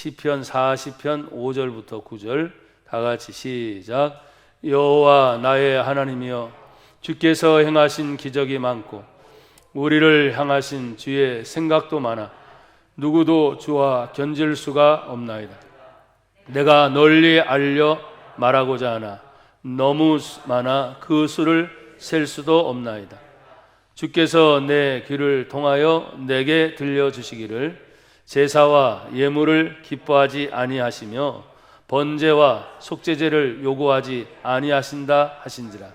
시편 40편 5절부터 9절 다 같이 시작. 여호와 나의 하나님이여, 주께서 행하신 기적이 많고 우리를 향하신 주의 생각도 많아 누구도 주와 견질 수가 없나이다. 내가 널리 알려 말하고자 하나 너무 많아 그 수를 셀 수도 없나이다. 주께서 내 귀를 통하여 내게 들려주시기를 제사와 예물을 기뻐하지 아니하시며 번제와 속죄제를 요구하지 아니하신다 하신지라.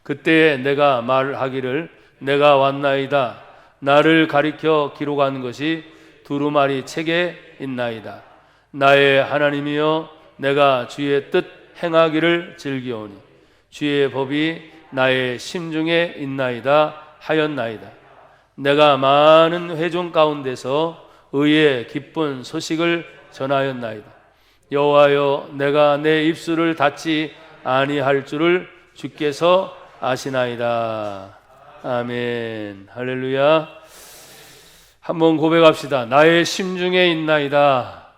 그때에 내가 말하기를 내가 왔나이다. 나를 가리켜 기록한 것이 두루마리 책에 있나이다. 나의 하나님이여, 내가 주의 뜻 행하기를 즐기오니 주의 법이 나의 심중에 있나이다 하였나이다. 내가 많은 회중 가운데서 의의 기쁜 소식을 전하였나이다. 여호와여, 내가 내 입술을 닫지 아니할 줄을 주께서 아시나이다. 아멘. 할렐루야. 한번 고백합시다. 나의 심중에 있나이다.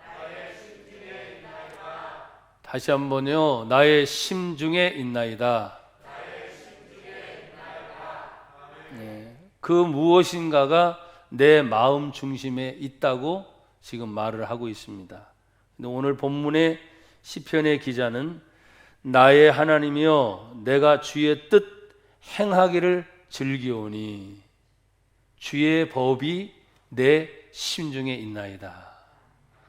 다시 한번요. 나의 심중에 있나이다. 네. 그 무엇인가가 내 마음 중심에 있다고 지금 말을 하고 있습니다. 근데 오늘 본문의 시편의 기자는 나의 하나님이여, 내가 주의 뜻 행하기를 즐기오니 주의 법이 내 심중에 있나이다.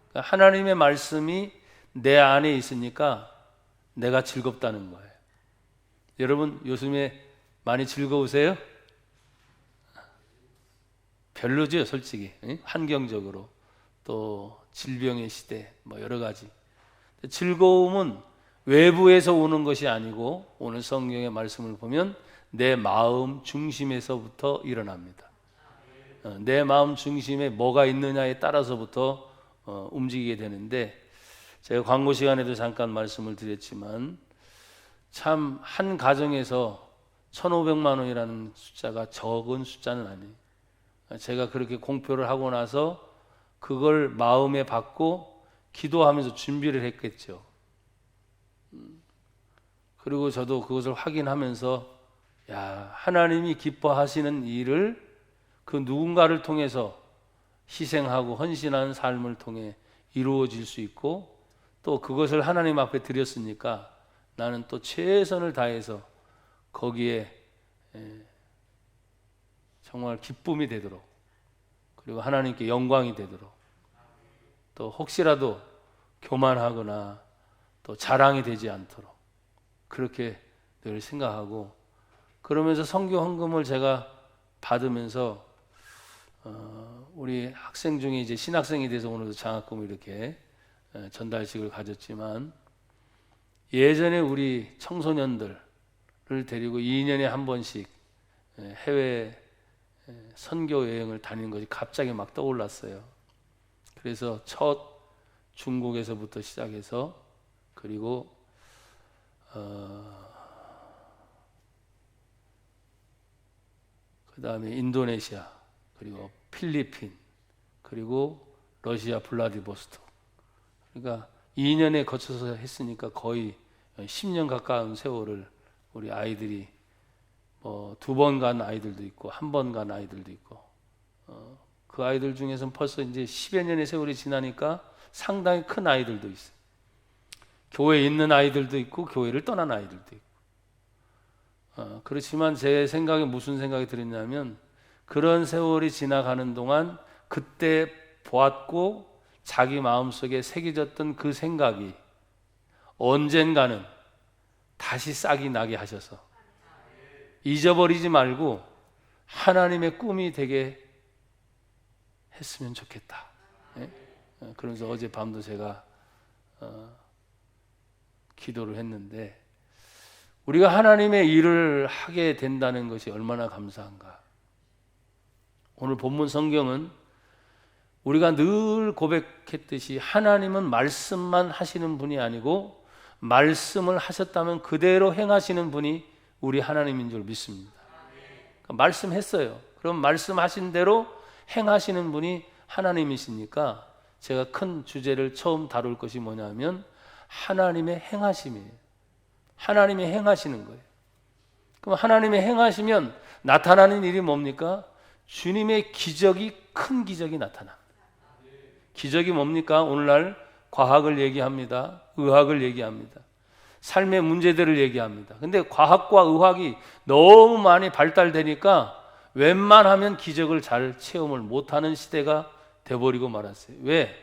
그러니까 하나님의 말씀이 내 안에 있으니까 내가 즐겁다는 거예요. 여러분 요즘에 많이 즐거우세요? 별로죠, 솔직히. 환경적으로 또 질병의 시대 뭐 여러 가지. 즐거움은 외부에서 오는 것이 아니고 오늘 성경의 말씀을 보면 내 마음 중심에서부터 일어납니다. 내 마음 중심에 뭐가 있느냐에 따라서부터 움직이게 되는데, 제가 광고 시간에도 잠깐 말씀을 드렸지만 참 한 가정에서 1,500만 원이라는 숫자가 적은 숫자는 아니에요. 제가 그렇게 공표를 하고 나서 그걸 마음에 받고 기도하면서 준비를 했겠죠. 그리고 저도 그것을 확인하면서 하나님이 기뻐하시는 일을 그 누군가를 통해서 희생하고 헌신하는 삶을 통해 이루어질 수 있고, 또 그것을 하나님 앞에 드렸으니까 나는 또 최선을 다해서 거기에 정말 기쁨이 되도록, 그리고 하나님께 영광이 되도록, 또 혹시라도 교만하거나 또 자랑이 되지 않도록 그렇게 늘 생각하고, 그러면서 선교 헌금을 제가 받으면서 우리 학생 중에 이제 신학생이 돼서 오늘도 장학금을 이렇게 전달식을 가졌지만, 예전에 우리 청소년들을 데리고 2년에 한 번씩 해외 선교 여행을 다니는 것이 갑자기 막 떠올랐어요. 그래서 첫 중국에서부터 시작해서, 그리고 그 다음에 인도네시아, 그리고 필리핀, 그리고 러시아 블라디보스토크. 그러니까 2년에 거쳐서 했으니까 거의 10년 가까운 세월을 우리 아이들이 뭐 2번 간 아이들도 있고 1번 간 아이들도 있고, 그 아이들 중에서는 벌써 이제 10여 년의 세월이 지나니까 상당히 큰 아이들도 있어요. 교회에 있는 아이들도 있고 교회를 떠난 아이들도 있고. 그렇지만 제 생각에 무슨 생각이 들었냐면, 그런 세월이 지나가는 동안 그때 보았고 자기 마음속에 새겨졌던 그 생각이 언젠가는 다시 싹이 나게 하셔서 잊어버리지 말고 하나님의 꿈이 되게 했으면 좋겠다. 그러면서 어젯밤도 제가 기도를 했는데, 우리가 하나님의 일을 하게 된다는 것이 얼마나 감사한가. 오늘 본문 성경은 우리가 늘 고백했듯이 하나님은 말씀만 하시는 분이 아니고 말씀을 하셨다면 그대로 행하시는 분이 우리 하나님인 줄 믿습니다. 그러니까 말씀했어요. 그럼 말씀하신 대로 행하시는 분이 하나님이시니까 제가 큰 주제를 처음 다룰 것이 뭐냐면 하나님의 행하심이에요. 하나님이 행하시는 거예요. 그럼 하나님이 행하시면 나타나는 일이 뭡니까? 주님의 기적이, 큰 기적이 나타납니다. 기적이 뭡니까? 오늘날 과학을 얘기합니다. 의학을 얘기합니다. 삶의 문제들을 얘기합니다. 근데 과학과 의학이 너무 많이 발달되니까 웬만하면 기적을 잘 체험을 못하는 시대가 돼버리고 말았어요. 왜?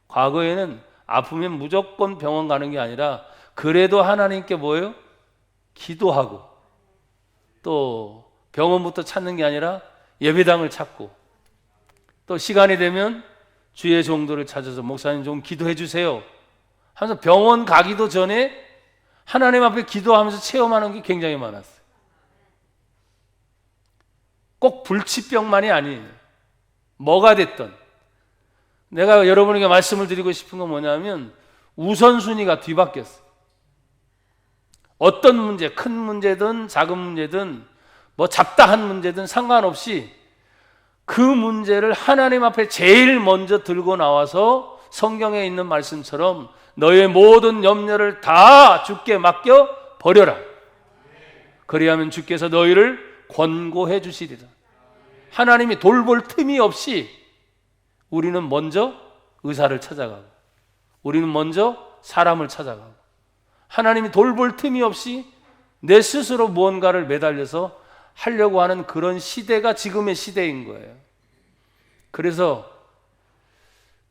과거에는 아프면 무조건 병원 가는 게 아니라 그래도 하나님께 뭐예요? 기도하고, 또 병원부터 찾는 게 아니라 예배당을 찾고, 또 시간이 되면 주의 종도를 찾아서 목사님 좀 기도해 주세요 하면서 병원 가기도 전에 하나님 앞에 기도하면서 체험하는 게 굉장히 많았어요. 꼭 불치병만이 아니에요. 뭐가 됐든. 내가 여러분에게 말씀을 드리고 싶은 건 뭐냐면 우선순위가 뒤바뀌었어요. 어떤 문제, 큰 문제든 작은 문제든 뭐 잡다한 문제든 상관없이 그 문제를 하나님 앞에 제일 먼저 들고 나와서 성경에 있는 말씀처럼 너의 모든 염려를 다 주께 맡겨 버려라. 그리하면 주께서 너희를 권고해 주시리라. 하나님이 돌볼 틈이 없이 우리는 먼저 의사를 찾아가고, 우리는 먼저 사람을 찾아가고, 하나님이 돌볼 틈이 없이 내 스스로 무언가를 매달려서 하려고 하는 그런 시대가 지금의 시대인 거예요. 그래서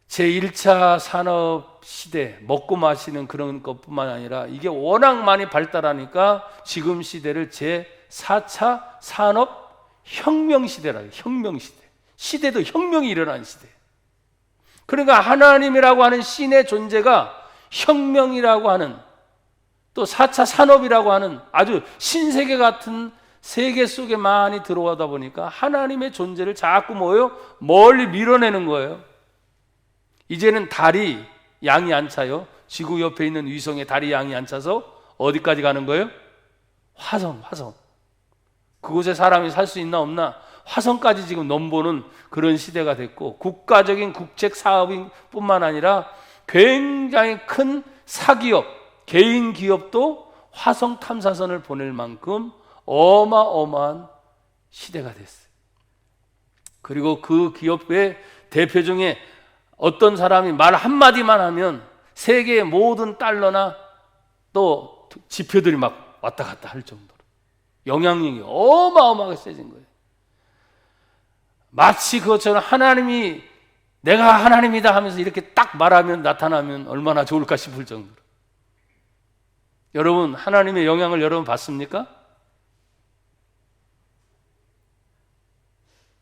제1차 산업 시대, 먹고 마시는 그런 것뿐만 아니라 이게 워낙 많이 발달하니까 지금 시대를 제4차 산업 혁명 시대라고 해요. 혁명 시대. 시대도 혁명이 일어난 시대. 그러니까 하나님이라고 하는 신의 존재가 혁명이라고 하는, 또 4차 산업이라고 하는 아주 신세계 같은 세계 속에 많이 들어오다 보니까 하나님의 존재를 자꾸 뭐예요? 멀리 밀어내는 거예요. 이제는 달이 양이 안 차요. 지구 옆에 있는 위성에 달이 양이 안 차서 어디까지 가는 거예요? 화성. 그곳에 사람이 살 수 있나 없나? 화성까지 지금 넘보는 그런 시대가 됐고, 국가적인 국책 사업인 뿐만 아니라 굉장히 큰 사기업, 개인 기업도 화성 탐사선을 보낼 만큼 어마어마한 시대가 됐어요. 그리고 그 기업의 대표 중에 어떤 사람이 말 한마디만 하면 세계의 모든 달러나 또 지표들이 막 왔다 갔다 할 정도로 영향력이 어마어마하게 세진 거예요. 마치 그것처럼 하나님이 내가 하나님이다 하면서 이렇게 딱 말하면, 나타나면 얼마나 좋을까 싶을 정도로. 여러분, 하나님의 영향을 여러분 받습니까?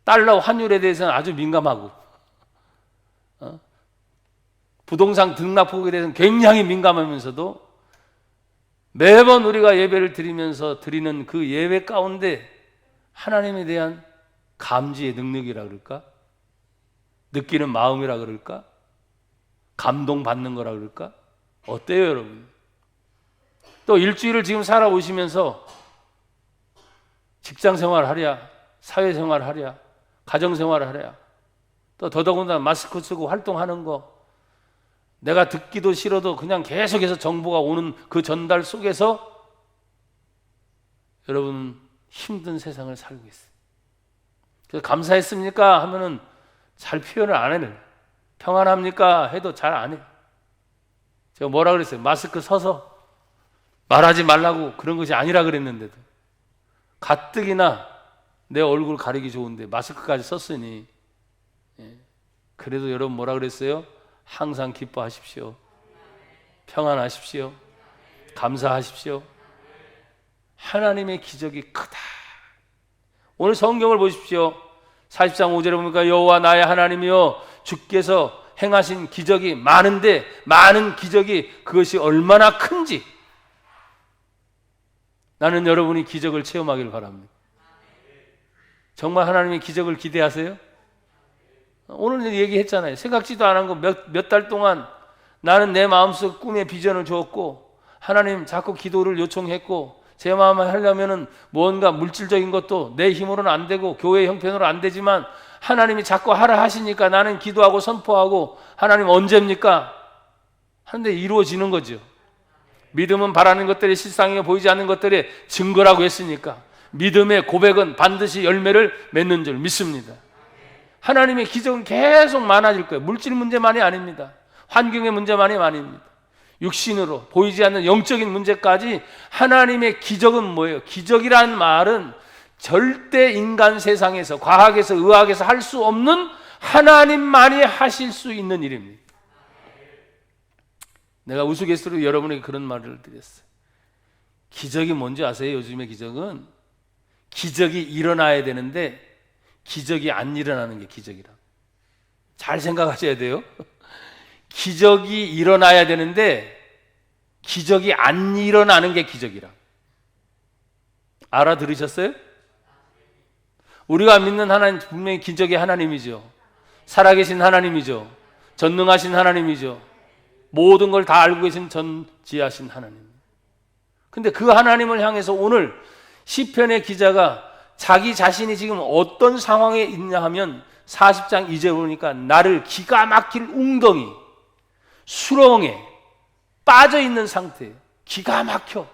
달러 환율에 대해서는 아주 민감하고, 부동산 등락폭에 대해서는 굉장히 민감하면서도 매번 우리가 예배를 드리면서 드리는 그 예배 가운데 하나님에 대한 감지의 능력이라 그럴까? 느끼는 마음이라 그럴까? 감동받는 거라 그럴까? 어때요, 여러분? 또 일주일을 지금 살아오시면서 직장 생활 하랴, 사회 생활 하랴, 가정 생활 하랴, 또 더더군다나 마스크 쓰고 활동하는 거, 내가 듣기도 싫어도 그냥 계속해서 정보가 오는 그 전달 속에서 여러분은 힘든 세상을 살고 있어요. 그래서 감사했습니까? 하면은 잘 표현을 안 해요. 평안합니까? 해도 잘 안 해요. 제가 뭐라 그랬어요? 마스크 서서 말하지 말라고 그런 것이 아니라 그랬는데도 가뜩이나 내 얼굴 가리기 좋은데 마스크까지 썼으니, 그래도 여러분 뭐라 그랬어요? 항상 기뻐하십시오. 평안하십시오. 감사하십시오. 하나님의 기적이 크다. 오늘 성경을 보십시오. 40장 5절에 보니까 여호와 나의 하나님이여 주께서 행하신 기적이 많은데, 많은 기적이 그것이 얼마나 큰지 나는 여러분이 기적을 체험하기를 바랍니다. 정말 하나님의 기적을 기대하세요? 오늘 얘기했잖아요. 생각지도 않은 거 몇 달 동안 나는 내 마음속 꿈의 비전을 주었고, 하나님 자꾸 기도를 요청했고, 제 마음을 하려면은 뭔가 물질적인 것도 내 힘으로는 안 되고 교회 형편으로 안 되지만 하나님이 자꾸 하라 하시니까 나는 기도하고 선포하고 하나님 언제입니까? 하는데 이루어지는 거죠. 믿음은 바라는 것들이 실상에 보이지 않는 것들의 증거라고 했으니까 믿음의 고백은 반드시 열매를 맺는 줄 믿습니다. 하나님의 기적은 계속 많아질 거예요. 물질 문제만이 아닙니다. 환경의 문제만이 아닙니다. 육신으로 보이지 않는 영적인 문제까지 하나님의 기적은 뭐예요? 기적이라는 말은 절대 인간 세상에서, 과학에서, 의학에서 할 수 없는 하나님만이 하실 수 있는 일입니다. 내가 우스갯소리로 여러분에게 그런 말을 드렸어요. 기적이 뭔지 아세요? 요즘의 기적은 기적이 일어나야 되는데 기적이 안 일어나는 게 기적이라. 잘 생각하셔야 돼요. 기적이 일어나야 되는데 기적이 안 일어나는 게 기적이라. 알아들으셨어요? 우리가 믿는 하나님 분명히 기적의 하나님이죠. 살아계신 하나님이죠. 전능하신 하나님이죠. 모든 걸 다 알고 계신 전지하신 하나님. 근데 그 하나님을 향해서 오늘 시편의 기자가 자기 자신이 지금 어떤 상황에 있냐 하면 40장 2절 보니까 나를 기가 막힐 웅덩이, 수렁에 빠져 있는 상태예요. 기가 막혀.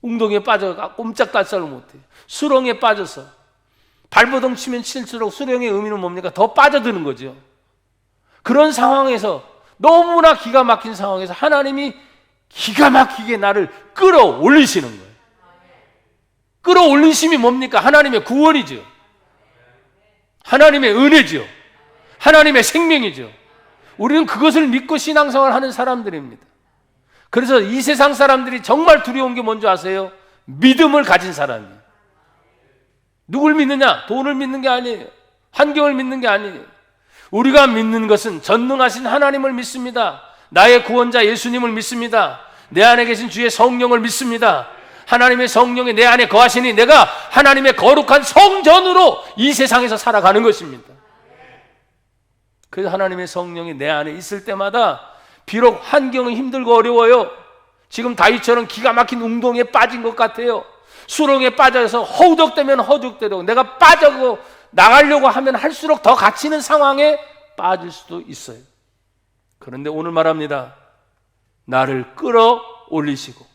웅덩이에 빠져가 꼼짝달싹을 못해요. 수렁에 빠져서 발버둥 치면 칠수록 수렁의 의미는 뭡니까? 더 빠져드는 거죠. 그런 상황에서 너무나 기가 막힌 상황에서 하나님이 기가 막히게 나를 끌어올리시는 거예요. 끌어올리심이 뭡니까? 하나님의 구원이죠. 하나님의 은혜죠. 하나님의 생명이죠. 우리는 그것을 믿고 신앙생활을 하는 사람들입니다. 그래서 이 세상 사람들이 정말 두려운 게 뭔지 아세요? 믿음을 가진 사람이에요. 누굴 믿느냐? 돈을 믿는 게 아니에요. 환경을 믿는 게 아니에요. 우리가 믿는 것은 전능하신 하나님을 믿습니다. 나의 구원자 예수님을 믿습니다. 내 안에 계신 주의 성령을 믿습니다. 하나님의 성령이 내 안에 거하시니 내가 하나님의 거룩한 성전으로 이 세상에서 살아가는 것입니다. 그래서 하나님의 성령이 내 안에 있을 때마다 비록 환경은 힘들고 어려워요. 지금 다윗처럼 기가 막힌 웅덩이에 빠진 것 같아요. 수렁에 빠져서 허우적대면 허우적대로 내가 빠져고 나가려고 하면 할수록 더 갇히는 상황에 빠질 수도 있어요. 그런데 오늘 말합니다. 나를 끌어올리시고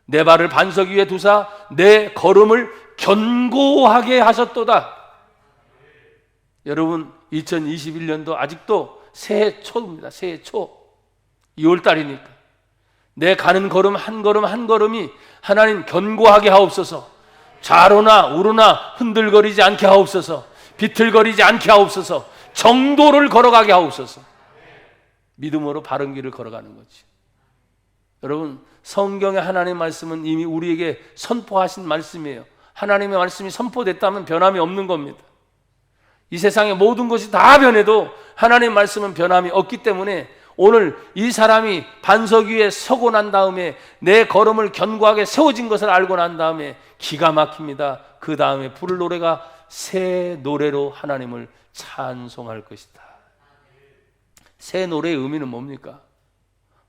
내 발을 반석 위에 두사 내 걸음을 견고하게 하셨도다. 여러분 2021년도 아직도 새해 초입니다. 새해 초 2월달이니까 내 가는 걸음 한 걸음 한 걸음이 하나님 견고하게 하옵소서. 좌로나 우로나 흔들거리지 않게 하옵소서. 비틀거리지 않게 하옵소서. 정도를 걸어가게 하옵소서. 믿음으로 바른 길을 걸어가는 거지. 여러분 성경의 하나님의 말씀은 이미 우리에게 선포하신 말씀이에요. 하나님의 말씀이 선포됐다면 변함이 없는 겁니다. 이 세상의 모든 것이 다 변해도 하나님의 말씀은 변함이 없기 때문에 오늘 이 사람이 반석 위에 서고 난 다음에 내 걸음을 견고하게 세워진 것을 알고 난 다음에 기가 막힙니다. 그 다음에 부를 노래가 새 노래로 하나님을 찬송할 것이다. 새 노래의 의미는 뭡니까?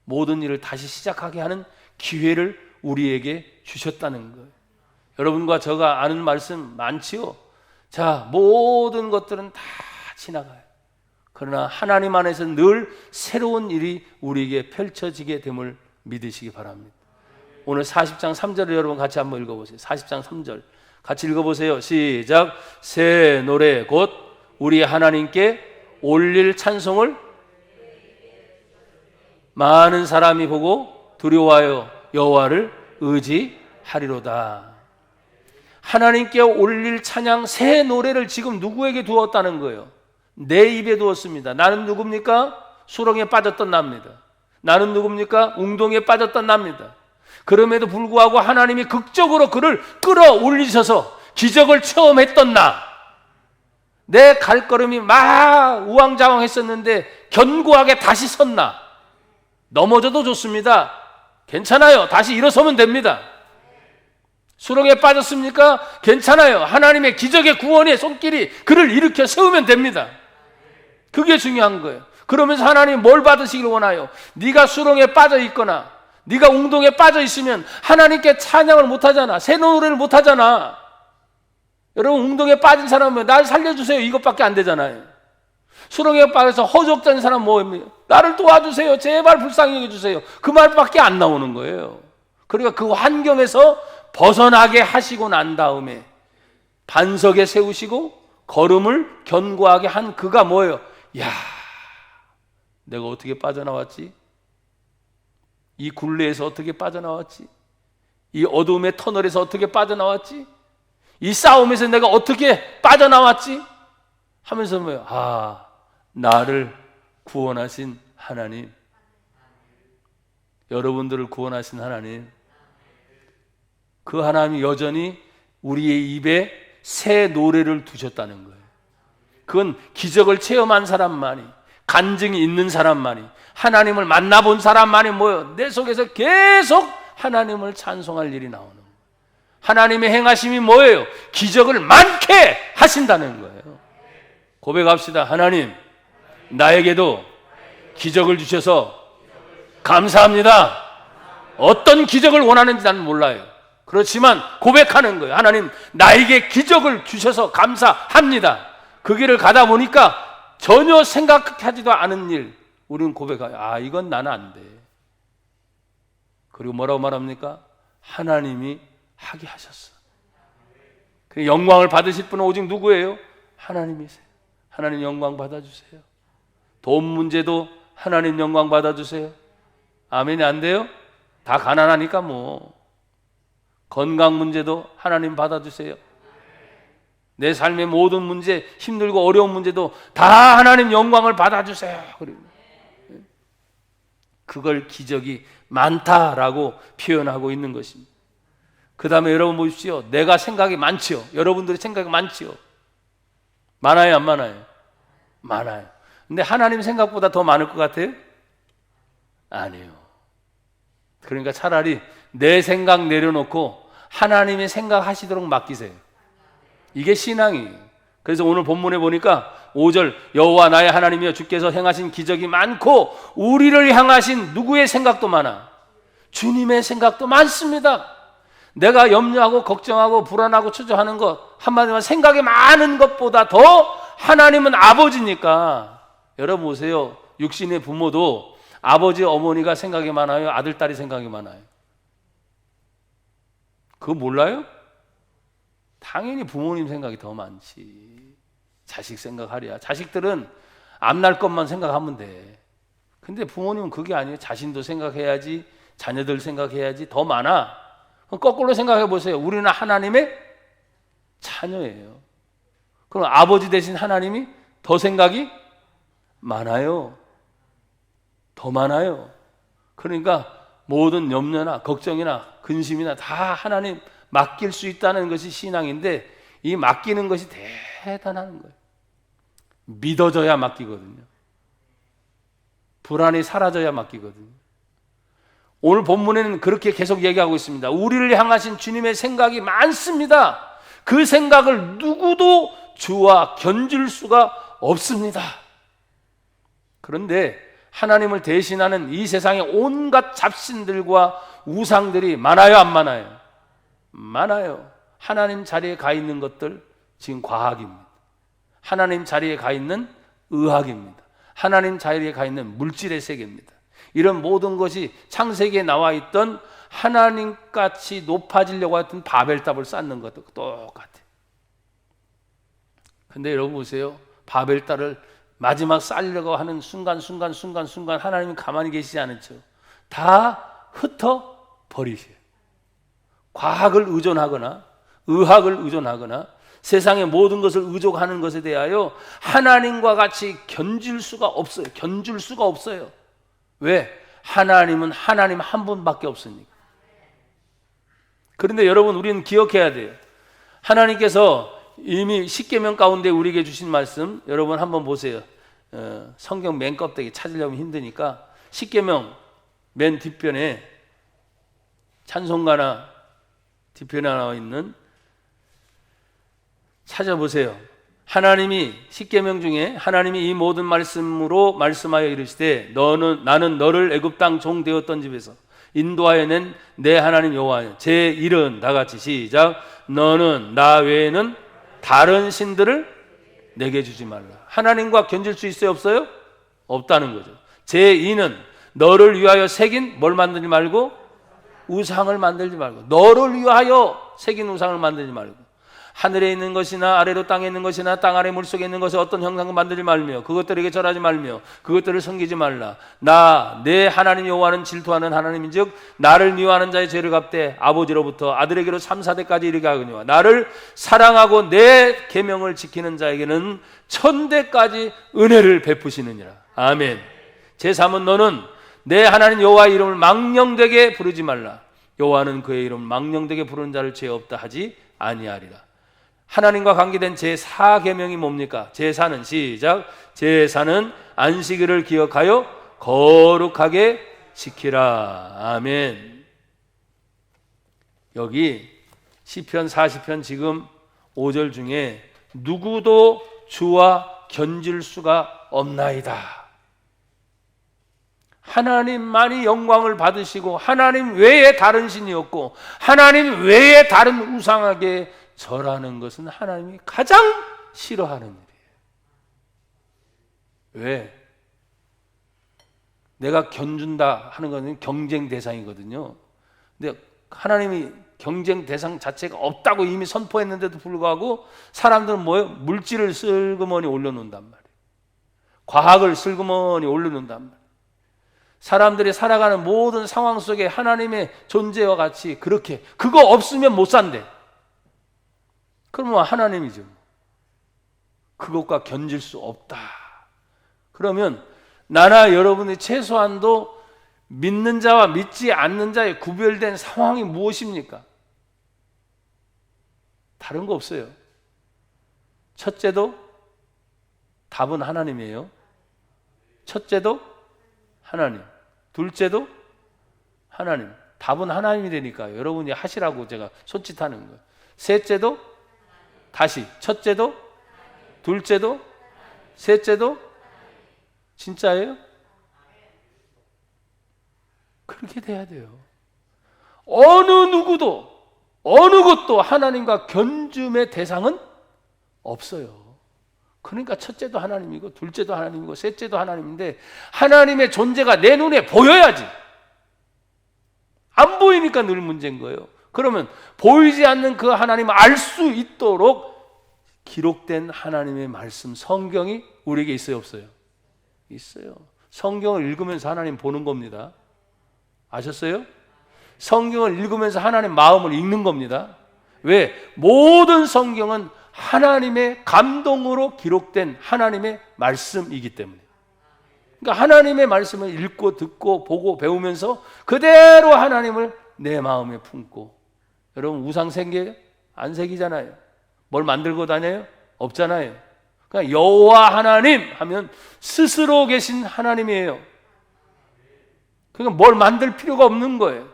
모든 일을 다시 시작하게 하는 기회를 우리에게 주셨다는 거예요. 여러분과 제가 아는 말씀 많지요? 자, 모든 것들은 다 지나가요. 그러나 하나님 안에서 늘 새로운 일이 우리에게 펼쳐지게 됨을 믿으시기 바랍니다. 오늘 40장 3절을 여러분 같이 한번 읽어보세요. 40장 3절 같이 읽어보세요. 시작. 새 노래 곧 우리 하나님께 올릴 찬송을 많은 사람이 보고 두려워하여 여호와를 의지하리로다. 하나님께 올릴 찬양 새 노래를 지금 누구에게 두었다는 거예요? 내 입에 두었습니다. 나는 누굽니까? 수렁에 빠졌던 납니다. 나는 누굽니까? 웅덩이에 빠졌던 납니다. 그럼에도 불구하고 하나님이 극적으로 그를 끌어올리셔서 기적을 체험했던 나. 내 갈걸음이 막 우왕좌왕했었는데 견고하게 다시 섰나. 넘어져도 좋습니다. 괜찮아요. 다시 일어서면 됩니다. 수렁에 빠졌습니까? 괜찮아요. 하나님의 기적의 구원의 손길이 그를 일으켜 세우면 됩니다. 그게 중요한 거예요. 그러면서 하나님이 뭘 받으시길 원하요? 네가 수렁에 빠져 있거나 네가 웅덩이에 빠져 있으면 하나님께 찬양을 못 하잖아. 새 노래를 못 하잖아. 여러분, 운동에 빠진 사람은 날 살려주세요 이것밖에 안 되잖아요. 수렁에 빠져서 허덕된 사람 뭐예요? 나를 도와주세요, 제발 불쌍히 여겨주세요, 그 말밖에 안 나오는 거예요. 그러니까 그 환경에서 벗어나게 하시고 난 다음에 반석에 세우시고 걸음을 견고하게 한 그가 뭐예요? 야, 내가 어떻게 빠져나왔지? 이 굴레에서 어떻게 빠져나왔지? 이 어둠의 터널에서 어떻게 빠져나왔지? 이 싸움에서 내가 어떻게 빠져나왔지? 하면서 뭐예요? 아, 나를 구원하신 하나님, 여러분들을 구원하신 하나님, 그 하나님이 여전히 우리의 입에 새 노래를 두셨다는 거예요. 그건 기적을 체험한 사람만이, 간증이 있는 사람만이, 하나님을 만나본 사람만이 뭐예요? 내 속에서 계속 하나님을 찬송할 일이 나오는 거예요. 하나님의 행하심이 뭐예요? 기적을 많게 하신다는 거예요. 고백합시다. 하나님, 나에게도 기적을 주셔서 감사합니다. 어떤 기적을 원하는지 나는 몰라요. 그렇지만 고백하는 거예요. 하나님, 나에게 기적을 주셔서 감사합니다. 그 길을 가다 보니까 전혀 생각하지도 않은 일, 우리는 고백해요. 아, 이건 나는 안 돼. 그리고 뭐라고 말합니까? 하나님이 하게 하셨어. 그 영광을 받으실 분은 오직 누구예요? 하나님이세요. 하나님 영광 받아주세요. 돈 문제도 하나님 영광 받아주세요. 아멘이 안 돼요? 다 가난하니까 뭐. 건강 문제도 하나님 받아주세요. 내 삶의 모든 문제, 힘들고 어려운 문제도 다 하나님 영광을 받아주세요. 그걸 기적이 많다라고 표현하고 있는 것입니다. 그 다음에 여러분 보십시오. 내가 생각이 많지요. 여러분들의 생각이 많지요. 많아요, 안 많아요? 많아요. 근데 하나님 생각보다 더 많을 것 같아요? 아니에요. 그러니까 차라리 내 생각 내려놓고 하나님의 생각하시도록 맡기세요. 이게 신앙이에요. 그래서 오늘 본문에 보니까 5절, 여호와 나의 하나님이여 주께서 행하신 기적이 많고 우리를 향하신 누구의 생각도 많아? 주님의 생각도 많습니다. 내가 염려하고 걱정하고 불안하고 초조하는 것, 한마디로 생각이 많은 것보다 더 하나님은 아버지니까. 여러분 보세요. 육신의 부모도 아버지 어머니가 생각이 많아요? 아들 딸이 생각이 많아요? 그거 몰라요? 당연히 부모님 생각이 더 많지. 자식 생각하랴. 자식들은 앞날 것만 생각하면 돼. 근데 부모님은 그게 아니에요. 자신도 생각해야지, 자녀들 생각해야지. 더 많아. 거꾸로 생각해 보세요. 우리는 하나님의 자녀예요. 그럼 아버지 대신 하나님이 더 생각이 많아요. 더 많아요. 그러니까 모든 염려나 걱정이나 근심이나 다 하나님 맡길 수 있다는 것이 신앙인데, 이 맡기는 것이 대단한 거예요. 믿어져야 맡기거든요. 불안이 사라져야 맡기거든요. 오늘 본문에는 그렇게 계속 얘기하고 있습니다. 우리를 향하신 주님의 생각이 많습니다. 그 생각을 누구도 주와 견줄 수가 없습니다. 그런데 하나님을 대신하는 이 세상의 온갖 잡신들과 우상들이 많아요, 안 많아요? 많아요. 하나님 자리에 가 있는 것들, 지금 과학입니다. 하나님 자리에 가 있는 의학입니다. 하나님 자리에 가 있는 물질의 세계입니다. 이런 모든 것이 창세기에 나와 있던 하나님같이 높아지려고 했던 바벨탑을 쌓는 것도 똑같아요. 근데 여러분 보세요. 바벨탑을 마지막 쌓으려고 하는 순간 하나님은 가만히 계시지 않죠. 다 흩어버리세요. 과학을 의존하거나 의학을 의존하거나 세상의 모든 것을 의존하는 것에 대하여 하나님과 같이 견줄 수가 없어요. 견줄 수가 없어요. 왜? 하나님은 하나님 한 분밖에 없으니까. 그런데 여러분, 우리는 기억해야 돼요. 하나님께서 이미 십계명 가운데 우리에게 주신 말씀, 여러분 한번 보세요. 성경 맨 껍데기 찾으려면 힘드니까 십계명 맨 뒷편에 찬송가나 뒷편에 나와 있는, 찾아보세요. 하나님이 십계명 중에 하나님이 이 모든 말씀으로 말씀하여 이르시되 나는 너를 애굽 땅 종 되었던 집에서 인도하여 낸 내 하나님 여호와여. 제 1은 다 같이 시작. 너는 나 외에는 다른 신들을 내게 주지 말라. 하나님과 견질 수 있어요, 없어요? 없다는 거죠. 제2는 너를 위하여 새긴 뭘 만들지 말고, 우상을 만들지 말고, 너를 위하여 새긴 우상을 만들지 말고, 하늘에 있는 것이나 아래로 땅에 있는 것이나 땅 아래 물속에 있는 것을 어떤 형상을 만들지 말며 그것들에게 절하지 말며 그것들을 섬기지 말라. 나 내 하나님 여호와는 질투하는 하나님인즉 나를 미워하는 자의 죄를 갚되 아버지로부터 아들에게로 3, 4대까지 이르게 하거니와 나를 사랑하고 내 계명을 지키는 자에게는 1000대까지 은혜를 베푸시느니라. 아멘. 제3은 너는 내 하나님 여호와의 이름을 망령되게 부르지 말라. 여호와는 그의 이름을 망령되게 부르는 자를 죄 없다 하지 아니하리라. 하나님과 관계된 제4계명이 뭡니까? 제4는 시작. 제4는 안식일을 기억하여 거룩하게 지키라. 아멘. 여기 시편 40편 지금 5절 중에 누구도 주와 견질 수가 없나이다. 하나님만이 영광을 받으시고 하나님 외에 다른 신이 없고 하나님 외에 다른 우상하게 절하는 것은 하나님이 가장 싫어하는 일이에요. 왜? 내가 견준다 하는 것은 경쟁 대상이거든요. 근데 하나님이 경쟁 대상 자체가 없다고 이미 선포했는데도 불구하고 사람들은 뭐예요? 물질을 슬그머니 올려놓는단 말이에요. 과학을 슬그머니 올려놓는단 말이에요. 사람들이 살아가는 모든 상황 속에 하나님의 존재와 같이 그렇게 그거 없으면 못 산대. 그러면 하나님이죠. 그것과 견질 수 없다. 그러면 나나 여러분이 최소한도 믿는 자와 믿지 않는 자의 구별된 상황이 무엇입니까? 다른 거 없어요. 첫째도 답은 하나님이에요. 첫째도 하나님. 둘째도 하나님. 답은 하나님이 되니까 여러분이 하시라고 제가 손짓하는 거예요. 셋째도 다시 첫째도 둘째도 셋째도 진짜예요? 그렇게 돼야 돼요. 어느 누구도 어느 것도 하나님과 견줌의 대상은 없어요. 그러니까 첫째도 하나님이고 둘째도 하나님이고 셋째도 하나님인데 하나님의 존재가 내 눈에 보여야지. 안 보이니까 늘 문제인 거예요. 그러면 보이지 않는 그 하나님을 알 수 있도록 기록된 하나님의 말씀 성경이 우리에게 있어요, 없어요? 있어요. 성경을 읽으면서 하나님 보는 겁니다. 아셨어요? 성경을 읽으면서 하나님 마음을 읽는 겁니다. 왜? 모든 성경은 하나님의 감동으로 기록된 하나님의 말씀이기 때문에. 그러니까 하나님의 말씀을 읽고 듣고 보고 배우면서 그대로 하나님을 내 마음에 품고. 여러분 우상 생겨요? 안 새기잖아요. 뭘 만들고 다녀요? 없잖아요. 그러니까 여호와 하나님 하면 스스로 계신 하나님이에요. 그러니까 뭘 만들 필요가 없는 거예요.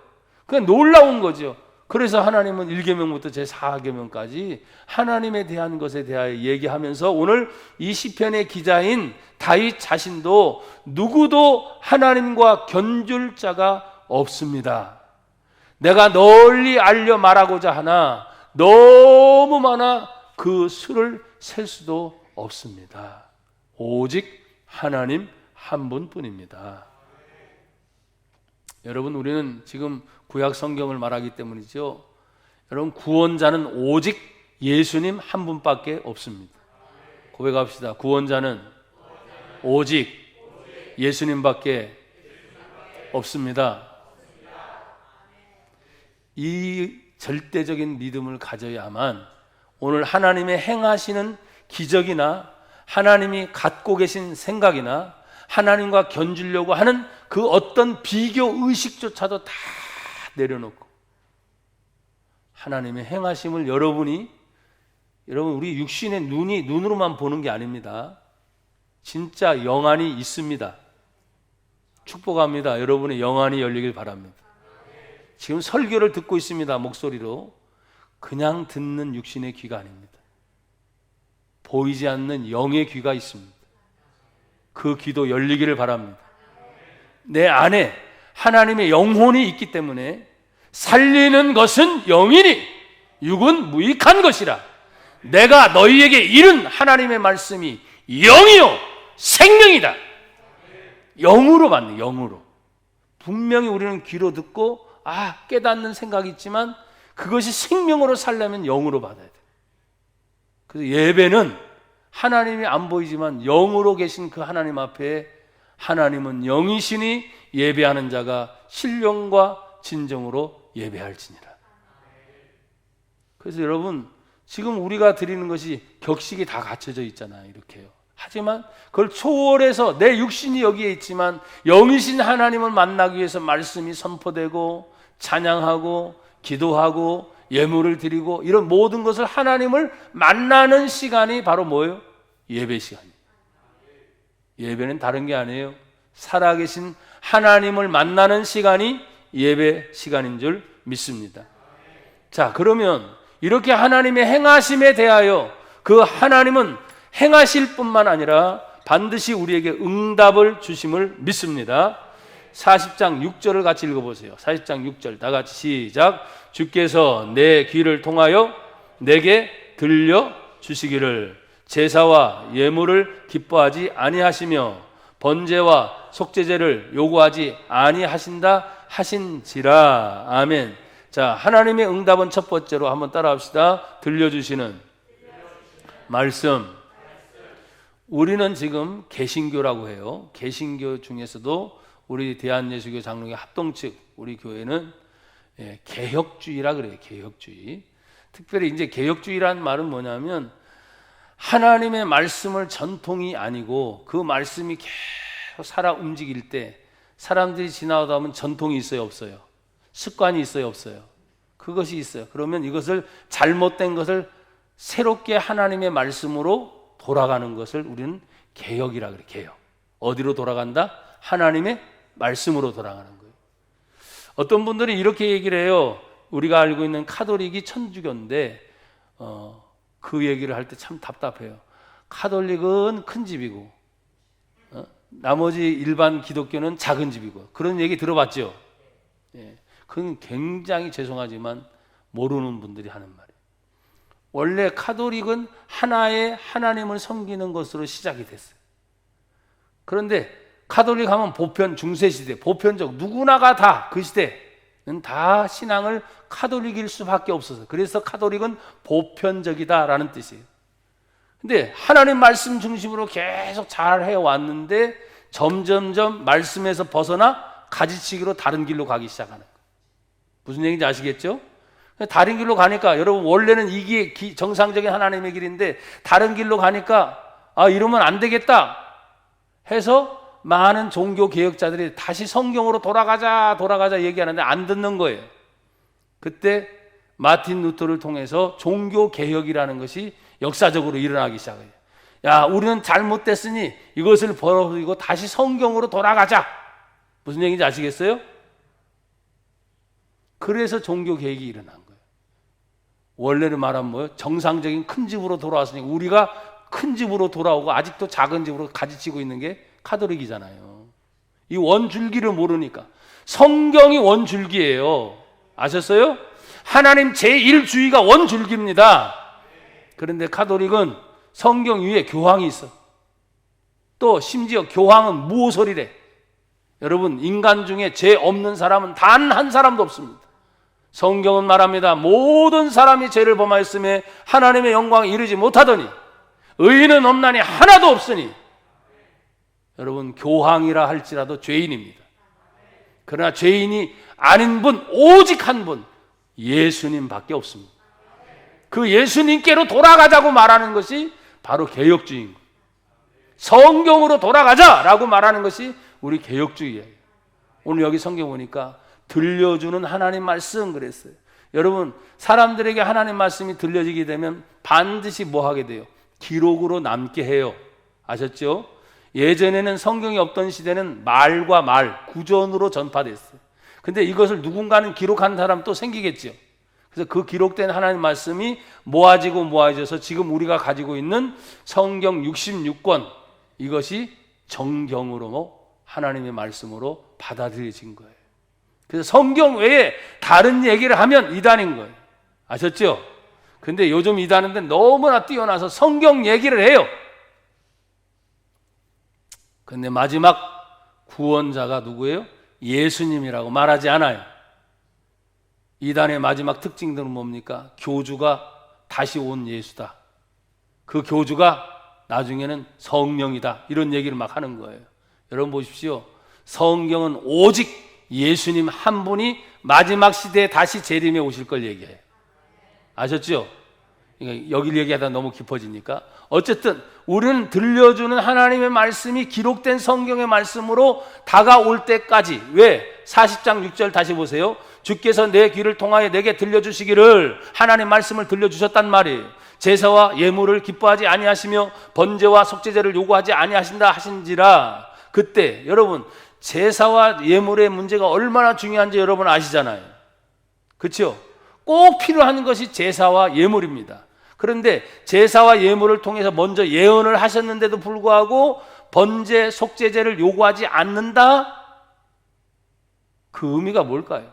그냥 놀라운 거죠. 그래서 하나님은 1계명부터 제4계명까지 하나님에 대한 것에 대하여 얘기하면서 오늘 이 시편의 기자인 다윗 자신도 누구도 하나님과 견줄 자가 없습니다. 내가 널리 알려 말하고자 하나 너무 많아 그 수를 셀 수도 없습니다. 오직 하나님 한 분뿐입니다. 여러분 우리는 지금 구약 성경을 말하기 때문이죠. 여러분 구원자는 오직 예수님 한 분밖에 없습니다. 고백합시다. 구원자는 오직 예수님밖에 없습니다. 이 절대적인 믿음을 가져야만 오늘 하나님의 행하시는 기적이나 하나님이 갖고 계신 생각이나 하나님과 견주려고 하는 그 어떤 비교 의식조차도 다 내려놓고 하나님의 행하심을 여러분 우리 육신의 눈으로만 보는 게 아닙니다. 진짜 영안이 있습니다. 축복합니다. 여러분의 영안이 열리길 바랍니다. 지금 설교를 듣고 있습니다. 목소리로. 그냥 듣는 육신의 귀가 아닙니다. 보이지 않는 영의 귀가 있습니다. 그 귀도 열리기를 바랍니다. 내 안에 하나님의 영혼이 있기 때문에 살리는 것은 영이니 육은 무익한 것이라. 내가 너희에게 이른 하나님의 말씀이 영이요 생명이다. 영으로 받는, 영으로. 분명히 우리는 귀로 듣고 깨닫는 생각이 있지만 그것이 생명으로 살려면 영으로 받아야 돼. 그래서 예배는 하나님이 안 보이지만 영으로 계신 그 하나님 앞에 하나님은 영이시니 예배하는 자가 신령과 진정으로 예배할지니라. 그래서 여러분, 지금 우리가 드리는 것이 격식이 다 갖춰져 있잖아요. 이렇게요. 하지만 그걸 초월해서 내 육신이 여기에 있지만 영이신 하나님을 만나기 위해서 말씀이 선포되고 찬양하고 기도하고 예물을 드리고 이런 모든 것을 하나님을 만나는 시간이 바로 뭐예요? 예배 시간이에요. 예배는 다른 게 아니에요. 살아계신 하나님을 만나는 시간이 예배 시간인 줄 믿습니다. 자, 그러면 이렇게 하나님의 행하심에 대하여 그 하나님은 행하실 뿐만 아니라 반드시 우리에게 응답을 주심을 믿습니다. 40장 6절을 같이 읽어보세요. 40장 6절 다 같이 시작. 주께서 내 귀를 통하여 내게 들려주시기를 제사와 예물을 기뻐하지 아니하시며 번제와 속죄제를 요구하지 아니하신다 하신지라. 아멘. 자, 하나님의 응답은 첫 번째로 한번 따라합시다. 들려주시는 말씀. 우리는 지금 개신교라고 해요. 개신교 중에서도 우리 대한예수교 장로교 합동 측 우리 교회는 개혁주의라 그래요. 개혁주의. 특별히 이제 개혁주의라는 말은 뭐냐면 하나님의 말씀을 전통이 아니고 그 말씀이 계속 살아 움직일 때 사람들이 지나가다 보면 전통이 있어요, 없어요? 습관이 있어요, 없어요? 그것이 있어요. 그러면 이것을 잘못된 것을 새롭게 하나님의 말씀으로 돌아가는 것을 우리는 개혁이라 그래요. 개혁. 어디로 돌아간다? 하나님의 말씀으로 돌아가는 거예요. 어떤 분들이 이렇게 얘기를 해요. 우리가 알고 있는 카톨릭이 천주교인데 그 얘기를 할 때 참 답답해요. 카톨릭은 큰 집이고 나머지 일반 기독교는 작은 집이고 그런 얘기 들어봤죠? 예, 그건 굉장히 죄송하지만 모르는 분들이 하는 말이에요. 원래 카톨릭은 하나의 하나님을 섬기는 것으로 시작이 됐어요. 그런데 카톨릭 하면 보편 중세시대, 보편적 누구나가 다 그 시대는 다 신앙을 카톨릭일 수밖에 없어서 그래서 카톨릭은 보편적이다라는 뜻이에요. 근데 하나님 말씀 중심으로 계속 잘 해왔는데 점점점 말씀에서 벗어나 가지치기로 다른 길로 가기 시작하는 거예요. 무슨 얘기인지 아시겠죠? 다른 길로 가니까 여러분 원래는 이게 정상적인 하나님의 길인데 다른 길로 가니까 이러면 안 되겠다 해서 많은 종교 개혁자들이 다시 성경으로 돌아가자 얘기하는데 안 듣는 거예요. 그때 마틴 루터를 통해서 종교 개혁이라는 것이 역사적으로 일어나기 시작해요. 야, 우리는 잘못됐으니 이것을 버리고 다시 성경으로 돌아가자. 무슨 얘기인지 아시겠어요? 그래서 종교 개혁이 일어난 거예요. 원래는 말하면 뭐예요? 정상적인 큰 집으로 돌아왔으니 우리가 큰 집으로 돌아오고 아직도 작은 집으로 가지치고 있는 게 카톨릭이잖아요. 이 원줄기를 모르니까. 성경이 원줄기예요. 아셨어요? 하나님 제1주의가 원줄기입니다. 그런데 카톨릭은 성경 위에 교황이 있어. 또 심지어 교황은 무호설이래. 여러분, 인간 중에 죄 없는 사람은 단 한 사람도 없습니다. 성경은 말합니다. 모든 사람이 죄를 범하였음에 하나님의 영광에 이르지 못하더니 의인은 없나니 하나도 없으니. 여러분, 교황이라 할지라도 죄인입니다. 그러나 죄인이 아닌 분 오직 한 분, 예수님밖에 없습니다. 그 예수님께로 돌아가자고 말하는 것이 바로 개혁주의인 거예요. 성경으로 돌아가자라고 말하는 것이 우리 개혁주의예요. 오늘 여기 성경 보니까 들려주는 하나님 말씀 그랬어요. 여러분, 사람들에게 하나님 말씀이 들려지게 되면 반드시 뭐 하게 돼요? 기록으로 남게 해요. 아셨죠? 예전에는 성경이 없던 시대는 말과 말, 구전으로 전파됐어요. 근데 이것을 누군가는 기록하는 사람 또 생기겠죠. 그래서 그 기록된 하나님 말씀이 모아져서 지금 우리가 가지고 있는 성경 66권, 이것이 정경으로 하나님의 말씀으로 받아들여진 거예요. 그래서 성경 외에 다른 얘기를 하면 이단인 거예요. 아셨죠? 근데 요즘 이단은 너무나 뛰어나서 성경 얘기를 해요. 근데 마지막 구원자가 누구예요? 예수님이라고 말하지 않아요. 이단의 마지막 특징들은 뭡니까? 교주가 다시 온 예수다. 그 교주가 나중에는 성령이다. 이런 얘기를 막 하는 거예요. 여러분 보십시오. 성경은 오직 예수님 한 분이 마지막 시대에 다시 재림해 오실 걸 얘기해요. 아셨죠? 그러니까 여기를 얘기하다 너무 깊어지니까. 어쨌든 우리는 들려주는 하나님의 말씀이 기록된 성경의 말씀으로 다가올 때까지. 왜? 40장 6절 다시 보세요. 주께서 내 귀를 통하여 내게 들려주시기를, 하나님 말씀을 들려주셨단 말이에요. 제사와 예물을 기뻐하지 아니하시며 번제와 속죄제를 요구하지 아니하신다 하신지라. 그때 여러분, 제사와 예물의 문제가 얼마나 중요한지 여러분 아시잖아요. 그렇죠? 꼭 필요한 것이 제사와 예물입니다. 그런데 제사와 예물을 통해서 먼저 예언을 하셨는데도 불구하고 번제, 속죄제를 요구하지 않는다? 그 의미가 뭘까요?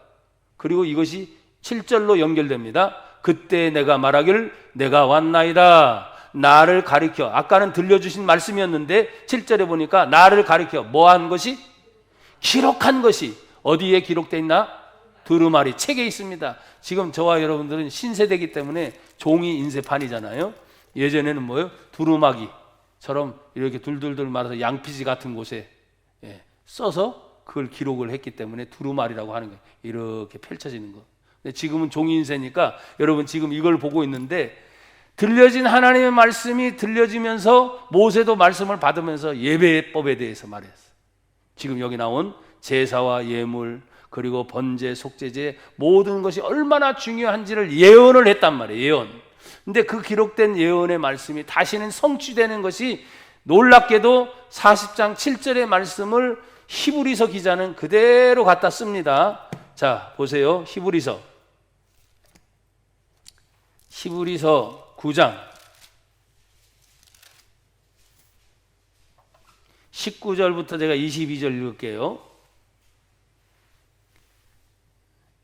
그리고 이것이 7절로 연결됩니다. 그때 내가 말하기를 내가 왔나이다. 나를 가리켜. 아까는 들려주신 말씀이었는데 7절에 보니까 나를 가리켜. 뭐한 것이? 기록한 것이. 어디에 기록되어 있나? 두루마리 책에 있습니다. 지금 저와 여러분들은 신세대이기 때문에 종이 인쇄판이잖아요. 예전에는 뭐예요? 두루마기처럼 이렇게 둘둘둘 말아서 양피지 같은 곳에 써서 그걸 기록을 했기 때문에 두루마리라고 하는 거예요. 이렇게 펼쳐지는 거. 근데 지금은 종이 인쇄니까 여러분 지금 이걸 보고 있는데, 들려진 하나님의 말씀이 들려지면서 모세도 말씀을 받으면서 예배법에 대해서 말했어요. 지금 여기 나온 제사와 예물, 그리고 번제, 속죄제, 모든 것이 얼마나 중요한지를 예언을 했단 말이에요. 예언. 근데 그 기록된 예언의 말씀이 다시는 성취되는 것이 놀랍게도 40장 7절의 말씀을 히브리서 기자는 그대로 갖다 씁니다. 자, 보세요. 히브리서 9장 19절부터 제가 22절 읽을게요.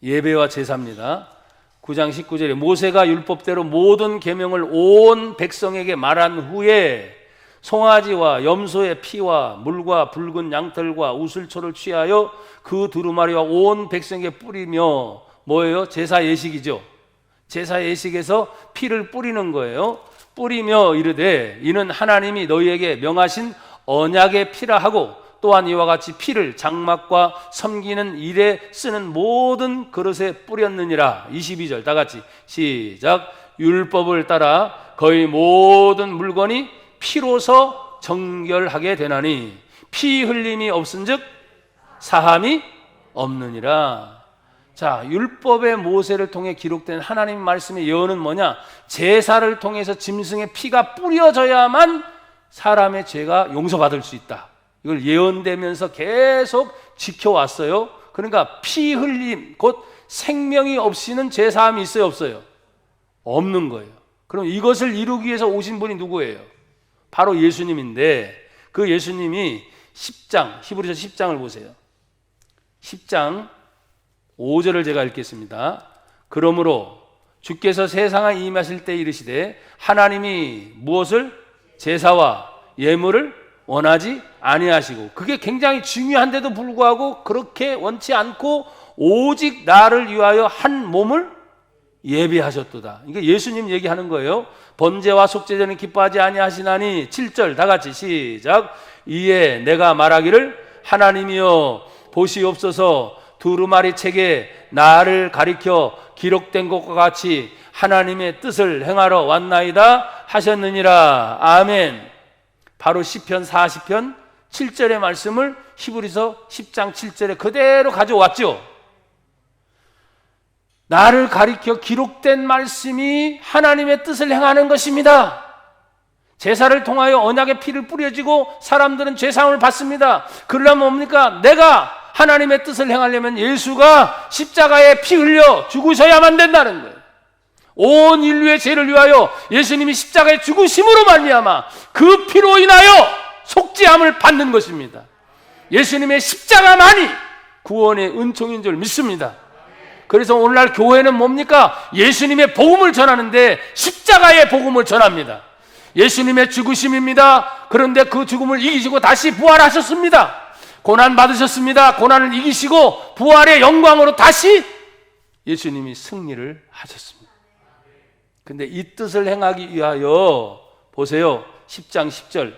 예배와 제사입니다. 9장 19절에 모세가 율법대로 모든 계명을 온 백성에게 말한 후에 송아지와 염소의 피와 물과 붉은 양털과 우슬초를 취하여 그 두루마리와 온 백성에게 뿌리며, 뭐예요? 제사 예식이죠. 제사 예식에서 피를 뿌리는 거예요. 뿌리며 이르되 이는 하나님이 너희에게 명하신 언약의 피라 하고, 또한 이와 같이 피를 장막과 섬기는 일에 쓰는 모든 그릇에 뿌렸느니라. 22절 다 같이 시작. 율법을 따라 거의 모든 물건이 피로서 정결하게 되나니 피 흘림이 없은즉 사함이 없느니라. 자, 율법의 모세를 통해 기록된 하나님 말씀의 예언은 뭐냐? 제사를 통해서 짐승의 피가 뿌려져야만 사람의 죄가 용서받을 수 있다. 이걸 예언되면서 계속 지켜왔어요. 그러니까 피 흘림, 곧 생명이 없이는 제사함이 있어요, 없어요? 없는 거예요. 그럼 이것을 이루기 위해서 오신 분이 누구예요? 바로 예수님인데, 그 예수님이 10장, 히브리서 10장을 보세요. 10장 5절을 제가 읽겠습니다. 그러므로 주께서 세상에 임하실 때 이르시되 하나님이 무엇을? 제사와 예물을 원하지 아니하시고, 그게 굉장히 중요한데도 불구하고 그렇게 원치 않고 오직 나를 위하여 한 몸을 예비하셨도다. 이게 예수님 얘기하는 거예요. 번제와 속죄제는 기뻐하지 아니하시나니. 7절 다 같이 시작. 이에 내가 말하기를 하나님이여 보시옵소서, 두루마리 책에 나를 가리켜 기록된 것과 같이 하나님의 뜻을 행하러 왔나이다 하셨느니라. 아멘. 바로 시편 40편 7절의 말씀을 히브리서 10장 7절에 그대로 가져왔죠. 나를 가리켜 기록된 말씀이 하나님의 뜻을 행하는 것입니다. 제사를 통하여 언약의 피를 뿌려지고 사람들은 죄사함을 받습니다. 그러려면 뭡니까? 내가 하나님의 뜻을 행하려면 예수가 십자가에 피 흘려 죽으셔야만 된다는 거예요. 온 인류의 죄를 위하여 예수님이 십자가에 죽으심으로 말미암아 그 피로 인하여 속죄함을 받는 것입니다. 예수님의 십자가만이 구원의 은총인 줄 믿습니다. 그래서 오늘날 교회는 뭡니까? 예수님의 복음을 전하는데 십자가의 복음을 전합니다. 예수님의 죽으심입니다. 그런데 그 죽음을 이기시고 다시 부활하셨습니다. 고난 받으셨습니다. 고난을 이기시고 부활의 영광으로 다시 예수님이 승리를 하셨습니다. 근데 이 뜻을 행하기 위하여 보세요. 10장 10절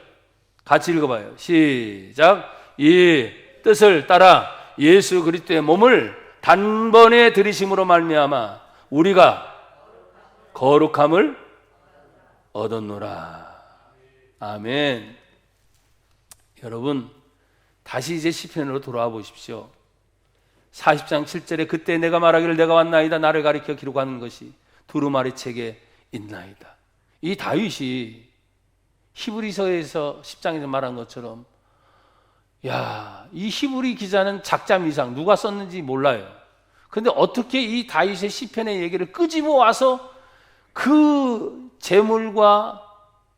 같이 읽어봐요. 시작. 이 뜻을 따라 예수 그리스도의 몸을 단번에 들이심으로 말미암아 우리가 거룩함을 얻었노라. 아멘. 여러분 다시 이제 시편으로 돌아와 보십시오. 40장 7절에 그때 내가 말하기를 내가 왔나이다 나를 가리켜 기록하는 것이 두루마리 책에 있나이다. 이 다윗이 히브리서에서 10장에서 말한 것처럼 이 히브리 기자는 작자미상 누가 썼는지 몰라요. 그런데 어떻게 이 다윗의 시편의 얘기를 끄집어 와서 그 제물과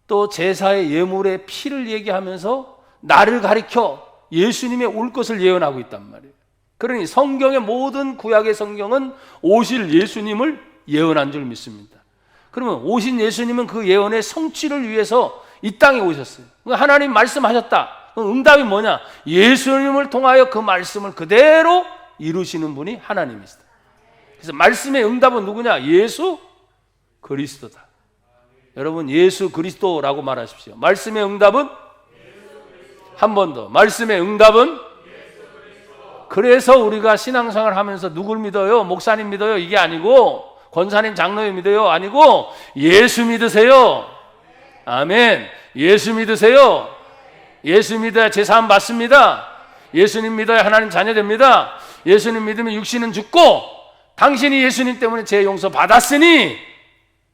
또 제사의 예물의 피를 얘기하면서 나를 가리켜 예수님의 올 것을 예언하고 있단 말이에요. 그러니 성경의 모든 구약의 성경은 오실 예수님을 예언한 줄 믿습니다. 그러면 오신 예수님은 그 예언의 성취를 위해서 이 땅에 오셨어요. 하나님 말씀하셨다. 응답이 뭐냐? 예수님을 통하여 그 말씀을 그대로 이루시는 분이 하나님이시다. 그래서 말씀의 응답은 누구냐? 예수 그리스도다. 여러분 예수 그리스도라고 말하십시오. 말씀의 응답은 한 번 더. 말씀의 응답은 그래서 우리가 신앙생활 하면서 누굴 믿어요? 목사님 믿어요? 이게 아니고 권사님 장로님 믿어요? 아니고 예수 믿으세요. 아멘. 예수 믿으세요. 예수 믿어야 제사함 받습니다. 예수님 믿어야 하나님 자녀 됩니다. 예수님 믿으면 육신은 죽고 당신이 예수님 때문에 죄 용서 받았으니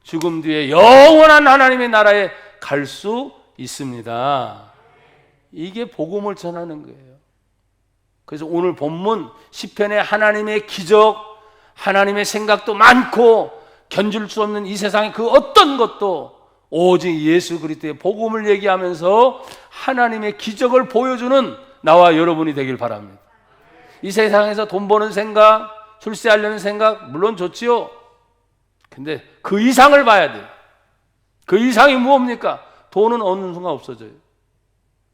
죽음 뒤에 영원한 하나님의 나라에 갈 수 있습니다. 이게 복음을 전하는 거예요. 그래서 오늘 본문 시편에 하나님의 기적, 하나님의 생각도 많고 견줄 수 없는 이 세상의 그 어떤 것도 오직 예수 그리스도의 복음을 얘기하면서 하나님의 기적을 보여주는 나와 여러분이 되길 바랍니다. 이 세상에서 돈 버는 생각, 출세하려는 생각 물론 좋지요. 근데 그 이상을 봐야 돼요. 그 이상이 무엇입니까? 돈은 어느 순간 없어져요.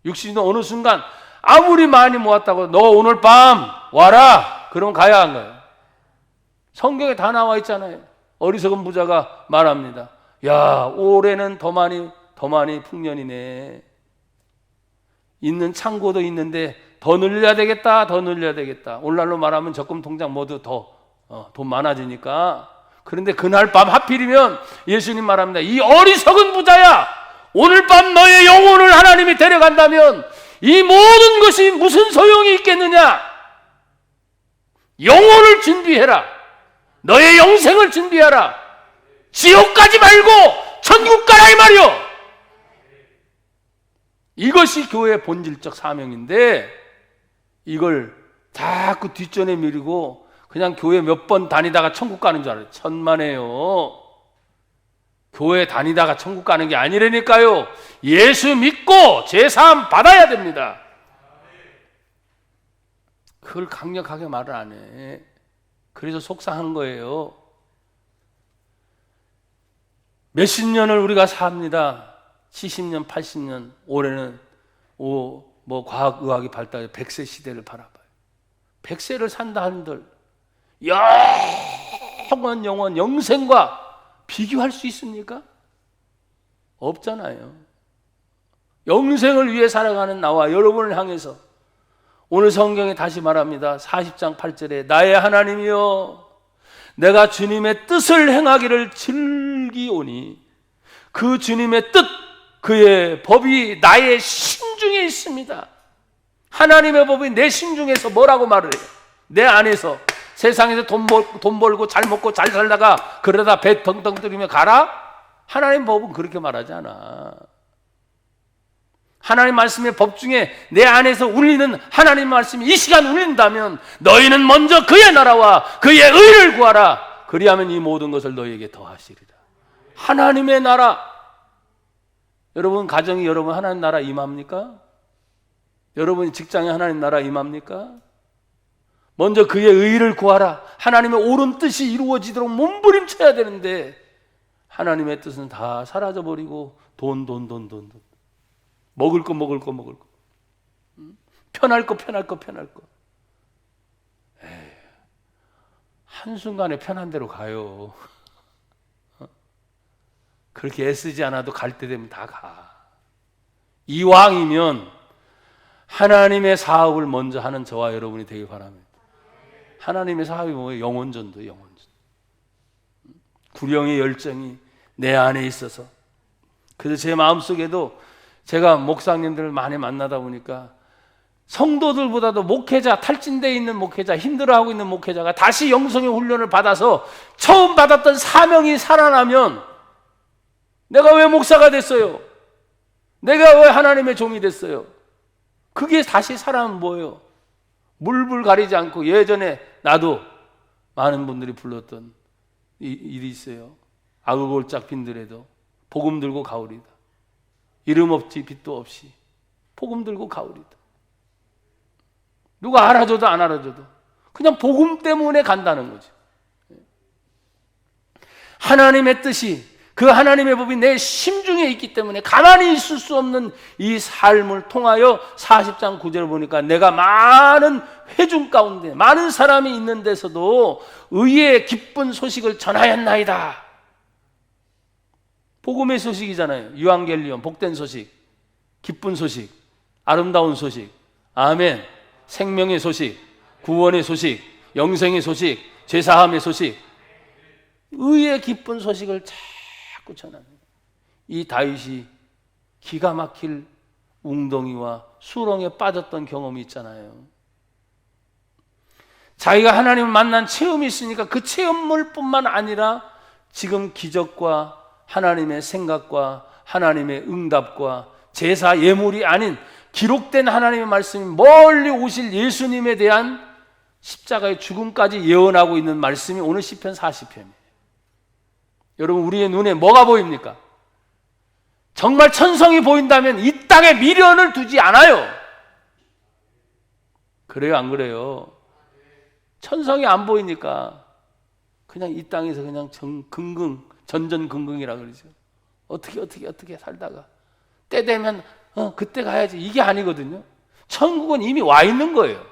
육신은 어느 순간 아무리 많이 모았다고 너 오늘 밤 와라 그러면 가야 한 거예요. 성경에 다 나와 있잖아요. 어리석은 부자가 말합니다. 야, 올해는 더 많이 풍년이네. 있는 창고도 있는데 더 늘려야 되겠다. 오늘날로 말하면 적금 통장 모두 더 돈 많아지니까. 그런데 그날 밤 하필이면 예수님 말합니다. 이 어리석은 부자야, 오늘 밤 너의 영혼을 하나님이 데려간다면 이 모든 것이 무슨 소용이 있겠느냐? 영혼을 준비해라. 너의 영생을 준비하라. 지옥 가지 말고 천국 가라 이 말이요. 이것이 교회의 본질적 사명인데 이걸 자꾸 뒷전에 미루고 그냥 교회 몇 번 다니다가 천국 가는 줄 알아요. 천만에요. 교회 다니다가 천국 가는 게 아니라니까요. 예수 믿고 제사함 받아야 됩니다. 그걸 강력하게 말을 안 해. 그래서 속상한 거예요. 몇십 년을 우리가 삽니다. 70년, 80년, 올해는 과학의학이 발달해 100세 시대를 바라봐요. 100세를 산다 한들 영원 영생과 비교할 수 있습니까? 없잖아요. 영생을 위해 살아가는 나와 여러분을 향해서 오늘 성경에 다시 말합니다. 40장 8절에 나의 하나님이여 내가 주님의 뜻을 행하기를 즐기오니 그 주님의 뜻 그의 법이 나의 심중에 있습니다. 하나님의 법이 내 심중에서 뭐라고 말을 해요? 내 안에서 세상에서 돈 벌고 잘 먹고 잘 살다가 그러다 배 덩덩 들이며 가라? 하나님 법은 그렇게 말하지 않아. 하나님 말씀의 법 중에 내 안에서 울리는 하나님 말씀이 이 시간 울린다면 너희는 먼저 그의 나라와 그의 의를 구하라. 그리하면 이 모든 것을 너희에게 더하시리라. 하나님의 나라. 여러분 가정이 여러분 하나님 나라 임합니까? 여러분 직장에 하나님 나라 임합니까? 먼저 그의 의를 구하라. 하나님의 옳은 뜻이 이루어지도록 몸부림쳐야 되는데 하나님의 뜻은 다 사라져버리고 돈. 먹을 거. 편할 거. 한순간에 편한 대로 가요. 그렇게 애쓰지 않아도 갈 때 되면 다 가. 이왕이면 하나님의 사업을 먼저 하는 저와 여러분이 되길 바랍니다. 하나님의 사업이 뭐예요? 영혼전도 영혼전. 구령의 열정이 내 안에 있어서, 그래서 제 마음속에도 제가 목사님들을 많이 만나다 보니까 성도들보다도 목회자, 탈진되어 있는 목회자, 힘들어하고 있는 목회자가 다시 영성의 훈련을 받아서 처음 받았던 사명이 살아나면 내가 왜 목사가 됐어요? 내가 왜 하나님의 종이 됐어요? 그게 다시 살아나면 뭐예요? 물불 가리지 않고, 예전에 나도 많은 분들이 불렀던 일이 있어요. 아그골짝 빈들에도 복음 들고 가오리다. 이름 없지 빛도 없이 복음 들고 가오리다. 누가 알아줘도 안 알아줘도 그냥 복음 때문에 간다는 거죠. 하나님의 뜻이, 그 하나님의 법이 내 심중에 있기 때문에 가만히 있을 수 없는 이 삶을 통하여 40장 9절을 보니까 내가 많은 회중 가운데 많은 사람이 있는 데서도 의의 기쁜 소식을 전하였나이다. 복음의 소식이잖아요. 유앙겔리온, 복된 소식, 기쁜 소식, 아름다운 소식, 아멘. 생명의 소식, 구원의 소식, 영생의 소식, 죄사함의 소식, 의의 기쁜 소식을 자꾸 전하는, 이 다윗이 기가 막힐 웅덩이와 수렁에 빠졌던 경험이 있잖아요. 자기가 하나님을 만난 체험이 있으니까 그 체험물뿐만 아니라 지금 기적과 하나님의 생각과 하나님의 응답과 제사 예물이 아닌 기록된 하나님의 말씀이 멀리 오실 예수님에 대한 십자가의 죽음까지 예언하고 있는 말씀이 오늘 시편 40편이에요. 여러분, 우리의 눈에 뭐가 보입니까? 정말 천성이 보인다면 이 땅에 미련을 두지 않아요. 그래요, 안 그래요? 천성이 안 보이니까 그냥 이 땅에서 그냥 전전긍긍이라 그러죠. 어떻게 살다가 때 되면 그때 가야지, 이게 아니거든요. 천국은 이미 와 있는 거예요.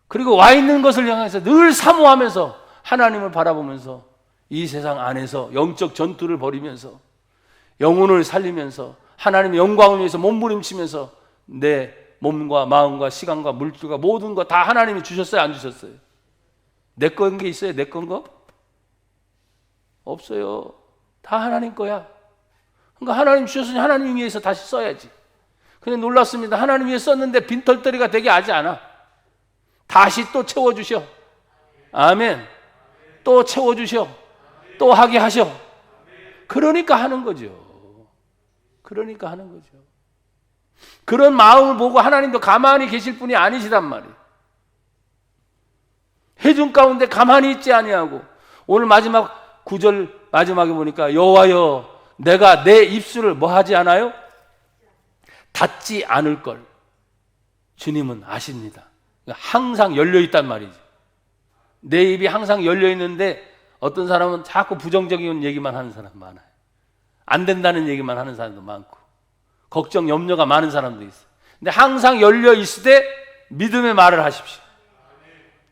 그리고 와 있는 것을 향해서 늘 사모하면서 하나님을 바라보면서 이 세상 안에서 영적 전투를 벌이면서 영혼을 살리면서 하나님의 영광을 위해서 몸부림치면서 내 몸과 마음과 시간과 물질과 모든 거 다 하나님이 주셨어요, 안 주셨어요? 내 건 게 있어요? 내 건 거? 없어요. 다 하나님 거야. 그러니까 하나님 주셨으니 하나님 위해서 다시 써야지. 근데 놀랍습니다. 하나님 위해 썼는데 빈털터리가 되게 하지 않아. 다시 또 채워주셔. 아멘. 또 채워주셔. 또 하게 하셔. 그러니까 하는 거죠. 그러니까 하는 거죠. 그런 마음을 보고 하나님도 가만히 계실 분이 아니시단 말이에요. 회중 가운데 가만히 있지 아니하고, 오늘 마지막 9절 마지막에 보니까 여호와여 내가 내 입술을 뭐 하지 않아요? 닫지 않을 걸 주님은 아십니다. 항상 열려있단 말이죠. 내 입이 항상 열려있는데 어떤 사람은 자꾸 부정적인 얘기만 하는 사람 많아요. 안 된다는 얘기만 하는 사람도 많고 걱정, 염려가 많은 사람도 있어요. 근데 항상 열려있을 때 믿음의 말을 하십시오.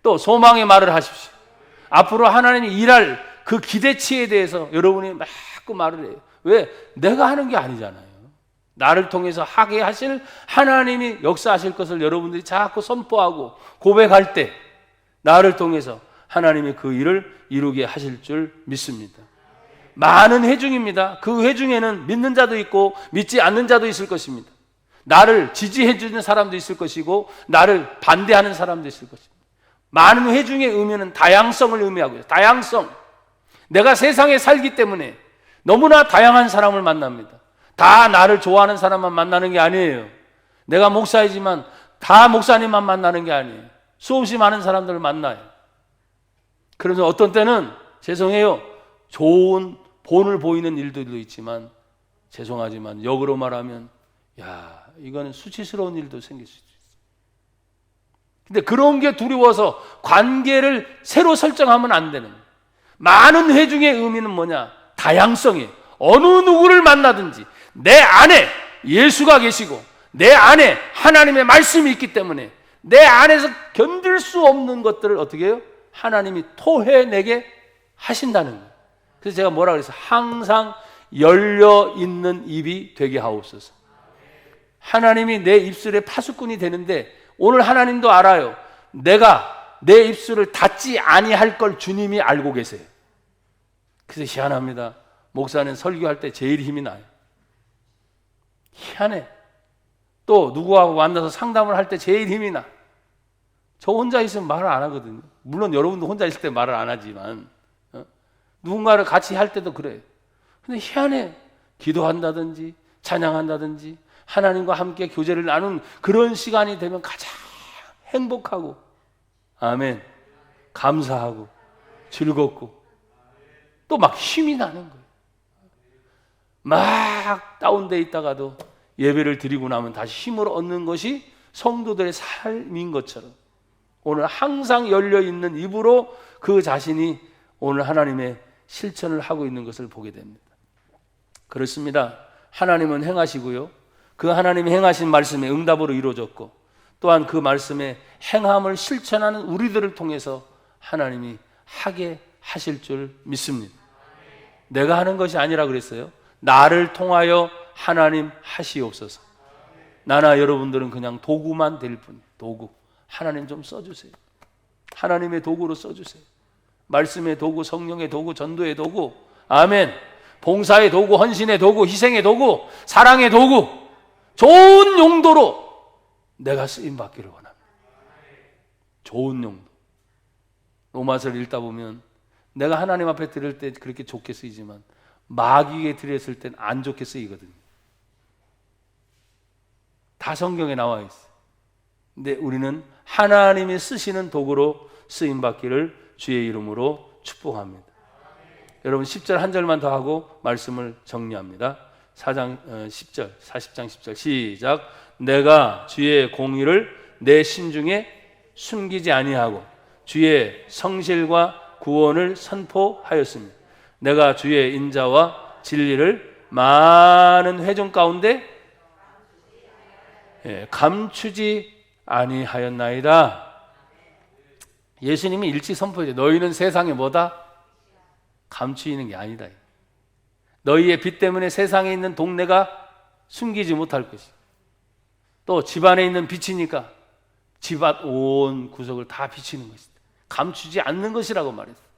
또 소망의 말을 하십시오. 앞으로 하나님이 일할 그 기대치에 대해서 여러분이 자꾸 말을 해요. 왜? 내가 하는 게 아니잖아요. 나를 통해서 하게 하실 하나님이 역사하실 것을 여러분들이 자꾸 선포하고 고백할 때 나를 통해서 하나님이 그 일을 이루게 하실 줄 믿습니다. 많은 회중입니다. 그 회중에는 믿는 자도 있고 믿지 않는 자도 있을 것입니다. 나를 지지해 주는 사람도 있을 것이고 나를 반대하는 사람도 있을 것입니다. 많은 회중의 의미는 다양성을 의미하고 있어요. 다양성. 내가 세상에 살기 때문에 너무나 다양한 사람을 만납니다. 다 나를 좋아하는 사람만 만나는 게 아니에요. 내가 목사이지만 다 목사님만 만나는 게 아니에요. 수없이 많은 사람들을 만나요. 그래서 어떤 때는 죄송해요. 좋은 본을 보이는 일들도 있지만 죄송하지만 역으로 말하면 이거는 수치스러운 일도 생길 수 있어요. 근데 그런 게 두려워서 관계를 새로 설정하면 안 되는 거예요. 많은 회중의 의미는 뭐냐? 다양성이에요. 어느 누구를 만나든지 내 안에 예수가 계시고 내 안에 하나님의 말씀이 있기 때문에 내 안에서 견딜 수 없는 것들을 어떻게 해요? 하나님이 토해내게 하신다는 거예요. 그래서 제가 뭐라 그랬어요? 항상 열려 있는 입이 되게 하옵소서. 하나님이 내 입술에 파수꾼이 되는데 오늘 하나님도 알아요. 내가 내 입술을 닫지 아니할 걸 주님이 알고 계세요. 그래서 희한합니다. 목사는 설교할 때 제일 힘이 나요. 희한해. 또 누구하고 만나서 상담을 할 때 제일 힘이 나. 저 혼자 있으면 말을 안 하거든요. 물론 여러분도 혼자 있을 때 말을 안 하지만 누군가를 같이 할 때도 그래요. 근데 희한해. 기도한다든지 찬양한다든지 하나님과 함께 교제를 나눈 그런 시간이 되면 가장 행복하고 아멘 감사하고 즐겁고 또 막 힘이 나는 거예요. 막 다운돼 있다가도 예배를 드리고 나면 다시 힘을 얻는 것이 성도들의 삶인 것처럼 오늘 항상 열려있는 입으로 그 자신이 오늘 하나님의 실천을 하고 있는 것을 보게 됩니다. 그렇습니다. 하나님은 행하시고요. 그 하나님이 행하신 말씀에 응답으로 이루어졌고 또한 그 말씀의 행함을 실천하는 우리들을 통해서 하나님이 하게 하실 줄 믿습니다. 내가 하는 것이 아니라 그랬어요. 나를 통하여 하나님 하시옵소서. 나나 여러분들은 그냥 도구만 될 뿐. 도구. 하나님 좀 써주세요. 하나님의 도구로 써주세요. 말씀의 도구, 성령의 도구, 전도의 도구. 아멘. 봉사의 도구, 헌신의 도구, 희생의 도구, 사랑의 도구. 좋은 용도로 내가 쓰임받기를 원합니다. 좋은 용도. 로마서를 읽다 보면 내가 하나님 앞에 드릴 때 그렇게 좋게 쓰이지만 마귀에게 드렸을 땐 안 좋게 쓰이거든요. 다 성경에 나와 있어요. 근데 우리는 하나님이 쓰시는 도구로 쓰임받기를 주의 이름으로 축복합니다. 여러분 10절 한 절만 더 하고 말씀을 정리합니다. 40장 10절 시작. 내가 주의 공의를 내 심중에 숨기지 아니하고 주의 성실과 구원을 선포하였습니다. 내가 주의 인자와 진리를 많은 회중 가운데 감추지 아니하였나이다. 예수님이 일찍 선포했죠. 너희는 세상에 뭐다? 감추이는 게 아니다. 너희의 빛 때문에 세상에 있는 동네가 숨기지 못할 것이다. 또 집안에 있는 빛이니까 집안 온 구석을 다 비치는 것이다. 감추지 않는 것이라고 말했어요.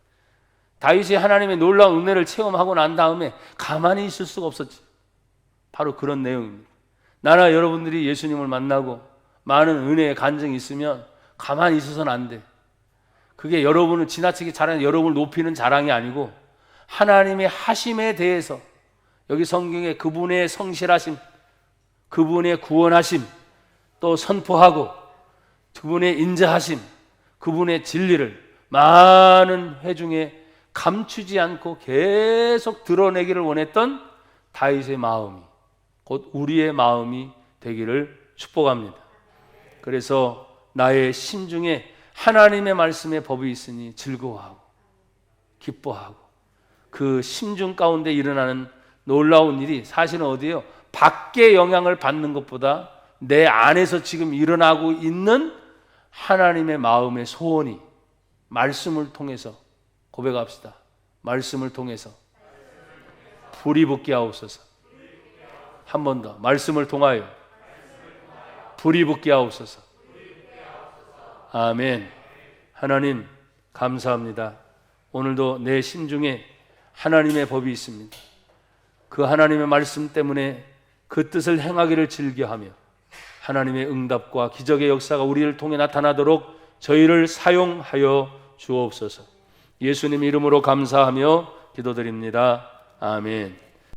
다윗이 하나님의 놀라운 은혜를 체험하고 난 다음에 가만히 있을 수가 없었지. 바로 그런 내용입니다. 나나 여러분들이 예수님을 만나고 많은 은혜의 간증이 있으면 가만히 있어서는 안 돼. 그게 여러분을 지나치게 잘하는 여러분을 높이는 자랑이 아니고 하나님의 하심에 대해서 여기 성경에 그분의 성실하심, 그분의 구원하심, 또 선포하고 그분의 인자하심, 그분의 진리를 많은 회중에 감추지 않고 계속 드러내기를 원했던 다윗의 마음이 곧 우리의 마음이 되기를 축복합니다. 그래서 나의 심중에 하나님의 말씀의 법이 있으니 즐거워하고 기뻐하고 그 심중 가운데 일어나는 놀라운 일이 사실은 어디예요? 밖의 영향을 받는 것보다 내 안에서 지금 일어나고 있는 하나님의 마음의 소원이 말씀을 통해서 고백합시다. 말씀을 통해서 불이 붙게 하옵소서. 한 번 더 말씀을 통하여 불이 붙게 하옵소서. 아멘. 하나님 감사합니다. 오늘도 내 심중에 하나님의 법이 있습니다. 그 하나님의 말씀 때문에 그 뜻을 행하기를 즐겨하며 하나님의 응답과 기적의 역사가 우리를 통해 나타나도록 저희를 사용하여 주옵소서. 예수님 이름으로 감사하며 기도드립니다. 아멘.